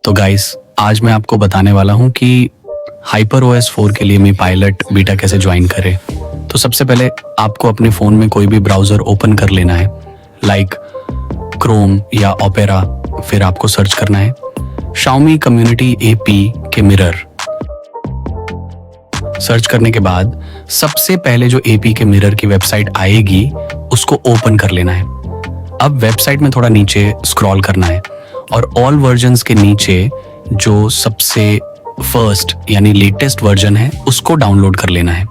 तो गाइस, आज मैं आपको बताने वाला हूँ कि HyperOS 4 के लिए मी पायलट बीटा कैसे ज्वाइन करें। तो सबसे पहले आपको अपने फ़ोन में कोई भी ब्राउज़र ओपन कर लेना है, लाइक क्रोम या ओपेरा। फिर आपको सर्च करना है Xiaomi कम्युनिटी AP के मिरर। सर्च करने के बाद सबसे पहले जो AP के मिरर की वेबसाइट आएगी उसको ओपन कर लेना है। अब वेबसाइट में थोड़ा नीचे स्क्रॉल करना है और ऑल वर्जन्स के नीचे जो सबसे फर्स्ट यानी लेटेस्ट वर्जन है उसको डाउनलोड कर लेना है।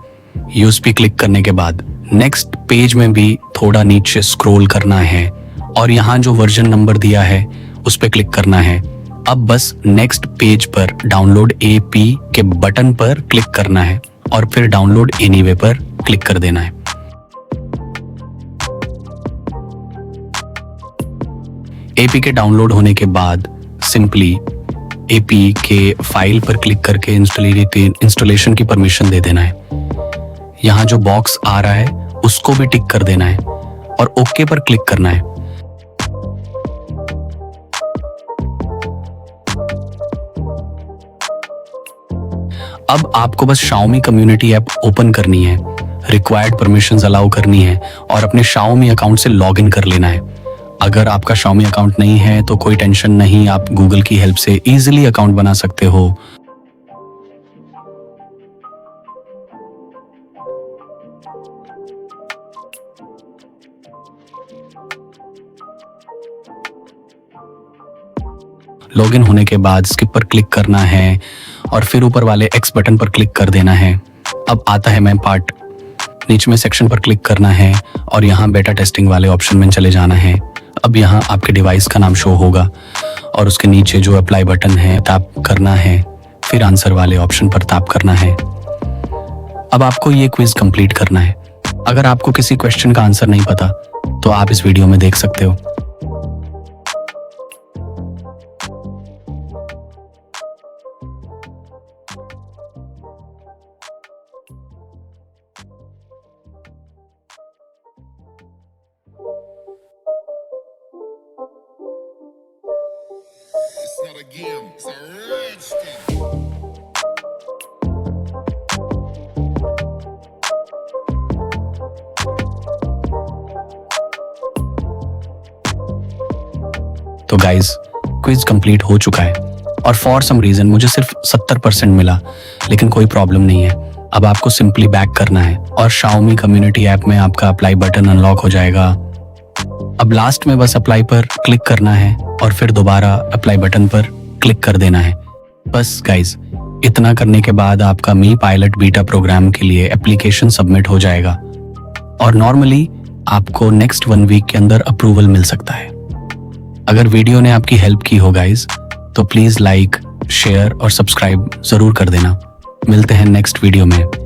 यूज पे क्लिक करने के बाद नेक्स्ट पेज में भी थोड़ा नीचे स्क्रॉल करना है और यहाँ जो वर्जन नंबर दिया है उस पर क्लिक करना है। अब बस नेक्स्ट पेज पर डाउनलोड AP के बटन पर क्लिक करना है और फिर डाउनलोड एनीवे पर क्लिक कर देना है। AP के डाउनलोड होने के बाद सिंपली AP के फाइल पर क्लिक करके इंस्टॉलेशन की परमिशन दे देना है। यहाँ जो बॉक्स आ रहा है उसको भी टिक कर देना है और ओके पर क्लिक करना है। अब आपको बस Xiaomi कम्युनिटी ऐप ओपन करनी है, रिक्वायर्ड परमिशंस अलाउ करनी है और अपने Xiaomi अकाउंट से लॉगिन कर लेना है। अगर आपका Xiaomi अकाउंट नहीं है तो कोई टेंशन नहीं, आप गूगल की हेल्प से इजीली अकाउंट बना सकते हो। लॉगिन होने के बाद स्किप पर क्लिक करना है और फिर ऊपर वाले X बटन पर क्लिक कर देना है। अब आता है मेन पार्ट। नीचे में सेक्शन पर क्लिक करना है और यहाँ बेटा टेस्टिंग वाले ऑप्शन में चले जाना है। अब यहाँ आपके डिवाइस का नाम शो होगा और उसके नीचे जो अप्लाई बटन है टैप करना है, फिर आंसर वाले ऑप्शन पर टैप करना है। अब आपको ये क्विज कंप्लीट करना है। अगर आपको किसी क्वेश्चन का आंसर नहीं पता तो आप इस वीडियो में देख सकते हो। It's not a game, it's a rich thing. तो गाइज, क्विज कंप्लीट हो चुका है और फॉर सम रीजन मुझे सिर्फ 70% मिला, लेकिन कोई प्रॉब्लम नहीं है। अब आपको सिंपली बैक करना है और Xiaomi कम्युनिटी ऐप में आपका अप्लाई बटन अनलॉक हो जाएगा। अब लास्ट में बस अप्लाई पर क्लिक करना है और फिर दोबारा अप्लाई बटन पर क्लिक कर देना है। बस गाइज, इतना करने के बाद आपका मी पायलट बीटा प्रोग्राम के लिए एप्लीकेशन सबमिट हो जाएगा और नॉर्मली आपको नेक्स्ट 1 वीक के अंदर अप्रूवल मिल सकता है। अगर वीडियो ने आपकी हेल्प की हो गाइज तो प्लीज लाइक, शेयर और सब्सक्राइब जरूर कर देना। मिलते हैं नेक्स्ट वीडियो में।